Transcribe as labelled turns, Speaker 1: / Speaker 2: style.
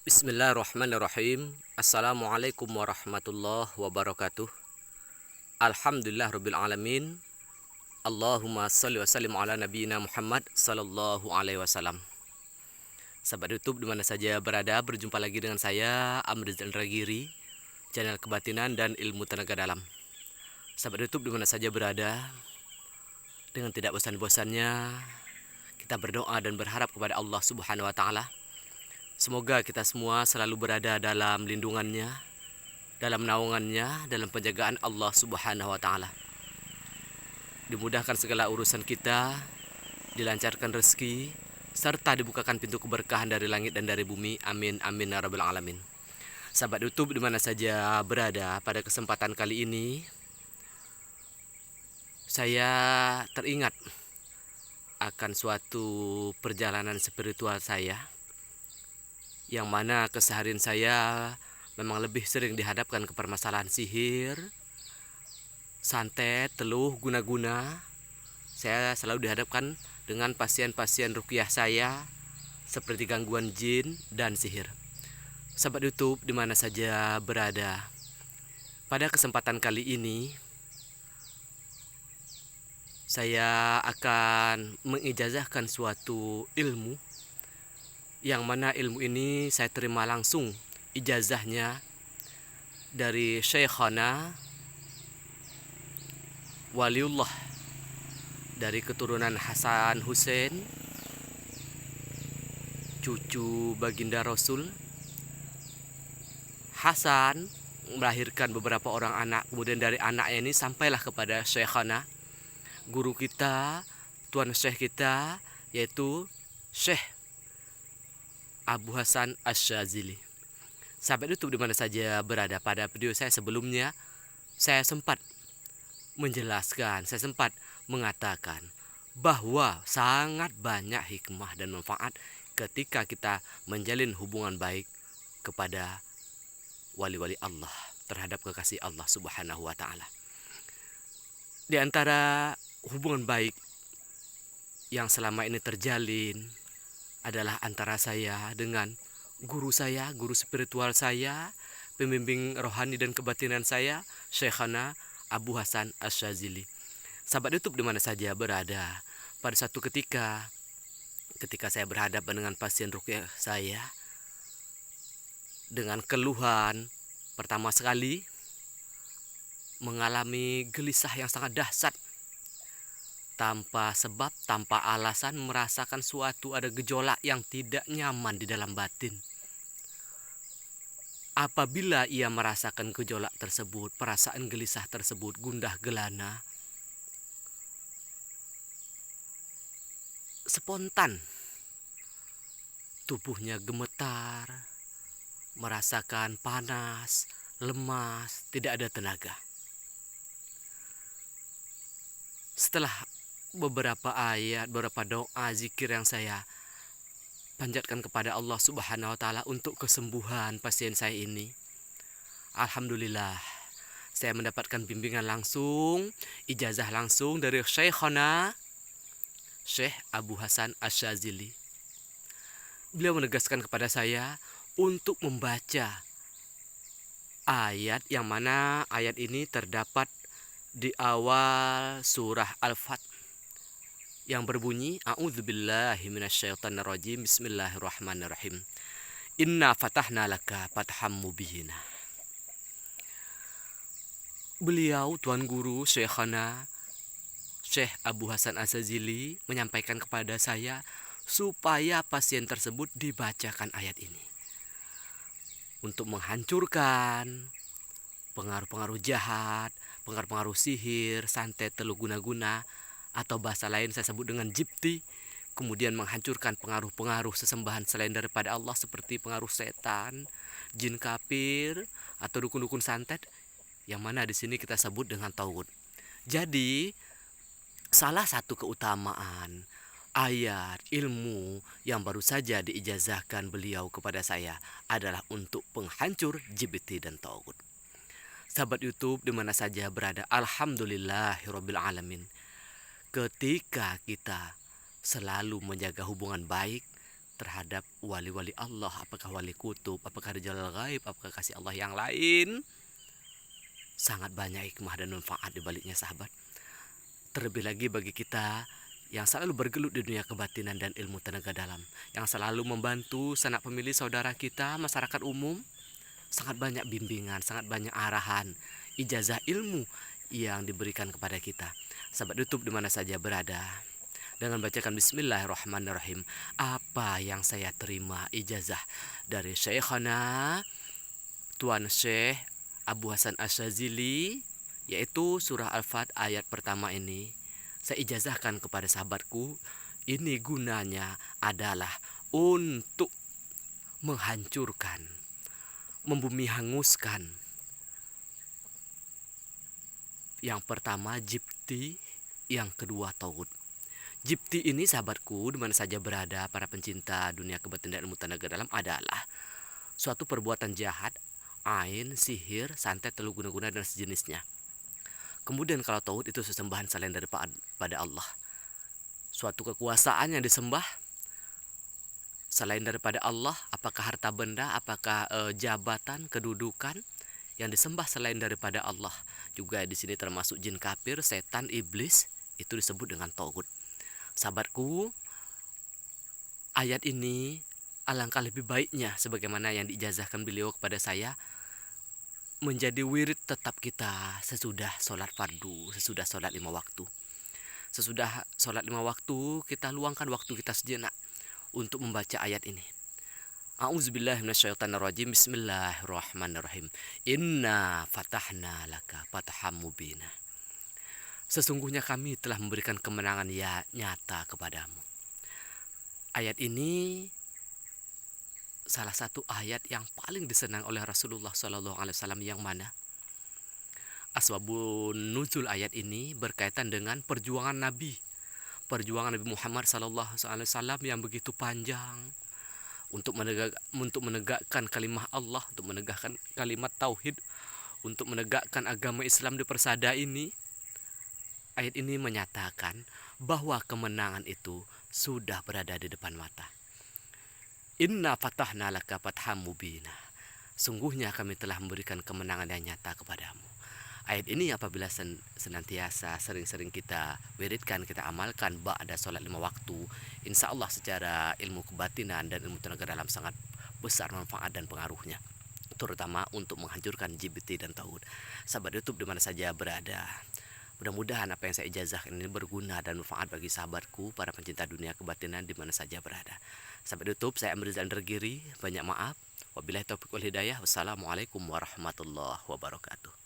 Speaker 1: Bismillahirrahmanirrahim. Assalamualaikum warahmatullahi wabarakatuh. Alhamdulillah rabbil alamin. Allahumma salli wa sallim ala nabiyyina Muhammad sallallahu alaihi wasallam. Sahabat YouTube di mana saja berada, berjumpa lagi dengan saya Amr Ragiri, channel kebatinan dan ilmu tenaga dalam. Sahabat YouTube di mana saja berada, dengan tidak bosan-bosannya kita berdoa dan berharap kepada Allah Subhanahu wa taala. Semoga kita semua selalu berada dalam lindungannya, dalam naungannya, dalam penjagaan Allah Subhanahu wa taala. Dimudahkan segala urusan kita, dilancarkan rezeki, serta dibukakan pintu keberkahan dari langit dan dari bumi. Amin amin ya rabbal alamin. Sahabat YouTube di mana saja berada, pada kesempatan kali ini saya teringat akan suatu perjalanan spiritual saya, yang mana keseharian saya memang lebih sering dihadapkan ke permasalahan sihir, santet, teluh, guna-guna. Saya selalu dihadapkan dengan pasien-pasien ruqyah saya seperti gangguan jin dan sihir. Sahabat YouTube di mana saja berada, pada kesempatan kali ini saya akan mengijazahkan suatu ilmu, yang mana ilmu ini saya terima langsung ijazahnya dari Syekhana Waliullah, dari keturunan Hasan Hussein, cucu baginda Rasul. Hasan melahirkan beberapa orang anak, kemudian dari anaknya ini sampailah kepada Syekhana, guru kita, tuan syekh kita, yaitu Syekh Abu Hasan Asyazili. Sahabat YouTube di mana saja berada, pada video saya sebelumnya saya sempat menjelaskan, saya sempat mengatakan bahwa sangat banyak hikmah dan manfaat ketika kita menjalin hubungan baik kepada wali-wali Allah, terhadap kekasih Allah Subhanahu wa taala. Di antara hubungan baik yang selama ini terjalin adalah antara saya dengan guru saya, guru spiritual saya, pembimbing rohani dan kebatinan saya, Syekhana Abu Hasan Asyazili. Sahabat YouTube di mana saja berada, pada suatu ketika saya berhadapan dengan pasien ruqyah saya dengan keluhan, pertama sekali mengalami gelisah yang sangat dahsyat, tanpa sebab, tanpa alasan, merasakan suatu ada gejolak yang tidak nyaman di dalam batin. Apabila ia merasakan gejolak tersebut, perasaan gelisah tersebut, gundah gelana, spontan tubuhnya gemetar, merasakan panas, lemas, tidak ada tenaga. Setelah beberapa ayat, beberapa doa, zikir yang saya panjatkan kepada Allah Subhanahu wa taala untuk kesembuhan pasien saya ini, alhamdulillah saya mendapatkan bimbingan langsung, ijazah langsung dari Syekhana Syekh Abu Hasan Asyazili. Beliau menegaskan kepada saya untuk membaca ayat, yang mana ayat ini terdapat di awal surah Al-Fat, yang berbunyi A'udzubillahi minasyaitonirrajim, Bismillahirrahmanirrahim. Inna fatahna laka fatham mubina. Beliau, tuan guru Syekhana Syekh Abu Hasan Asyazili, menyampaikan kepada saya supaya pasien tersebut dibacakan ayat ini untuk menghancurkan pengaruh-pengaruh jahat, pengaruh-pengaruh sihir, santet, teluh, guna-guna, atau bahasa lain saya sebut dengan jipti, kemudian menghancurkan pengaruh-pengaruh sesembahan selain daripada Allah seperti pengaruh setan, jin kafir, atau dukun-dukun santet, yang mana di sini kita sebut dengan tauhid. Jadi salah satu keutamaan ayat ilmu yang baru saja diijazahkan beliau kepada saya adalah untuk penghancur jibti dan tauhid. Sahabat YouTube di mana saja berada, alhamdulillahirabbil alamin. Ketika kita selalu menjaga hubungan baik terhadap wali-wali Allah, apakah wali kutub, apakah rijalul ghaib, apakah kasih Allah yang lain. Sangat banyak hikmah dan manfaat di baliknya sahabat. Terlebih lagi bagi kita yang selalu bergelut di dunia kebatinan dan ilmu tenaga dalam, yang selalu membantu sanak pemilih saudara kita, masyarakat umum, sangat banyak bimbingan, sangat banyak arahan, ijazah ilmu yang diberikan kepada kita. Sahabat YouTube di mana saja berada, dengan bacakan Bismillahirrahmanirrahim, apa yang saya terima ijazah dari Syekhana Tuan Syekh Abu Hasan Asyazili, yaitu surah Al-Fat ayat pertama ini, saya ijazahkan kepada sahabatku. Ini gunanya adalah untuk menghancurkan, membumi hanguskan. Yang pertama jibti, yang kedua tauhid. Jibti ini sahabatku di mana saja berada, para pencinta dunia kebatinan dan ilmu tenaga dalam, adalah suatu perbuatan jahat, ain, sihir, santet, telu guna-guna dan sejenisnya. Kemudian kalau tauhid itu sesembahan selain daripada Allah, suatu kekuasaan yang disembah selain daripada Allah, apakah harta benda, apakah jabatan, kedudukan yang disembah selain daripada Allah. Juga di sini termasuk jin kafir, setan, iblis, itu disebut dengan tauhid. Sahabatku, ayat ini alangkah lebih baiknya sebagaimana yang diijazahkan beliau kepada saya, menjadi wirid tetap kita sesudah sholat fardu, sesudah sholat 5 waktu. Sesudah sholat 5 waktu, kita luangkan waktu kita sejenak untuk membaca ayat ini. A'udzubillahi minasyaitonirrajim. Bismillahirrahmanirrahim. Inna fatahna laka fatham mubina. Sesungguhnya kami telah memberikan kemenangan nyata kepadamu. Ayat ini salah satu ayat yang paling disenang oleh Rasulullah SAW, yang mana asbabun nuzul ayat ini berkaitan dengan perjuangan Nabi Muhammad SAW yang begitu panjang untuk menegakkan kalimat Allah, untuk menegakkan kalimat tauhid, untuk menegakkan agama Islam di persada ini. Ayat ini menyatakan bahwa kemenangan itu sudah berada di depan mata. Inna fatahna laka fatham mubina. Sungguhnya kami telah memberikan kemenangan yang nyata kepadamu. Ayat ini apabila senantiasa sering-sering kita wiridkan, kita amalkan ba'da sholat 5 waktu, insya Allah secara ilmu kebatinan dan ilmu tenaga dalam sangat besar manfaat dan pengaruhnya, terutama untuk menghancurkan jibti dan tauhid. Sahabat YouTube di mana saja berada, mudah-mudahan apa yang saya ijazahkan ini berguna dan manfaat bagi sahabatku, para pencinta dunia kebatinan di mana saja berada. Sahabat YouTube, saya Amir Zander Giri, banyak maaf. Wabillahi taufiq wal hidayah. Wassalamualaikum warahmatullahi wabarakatuh.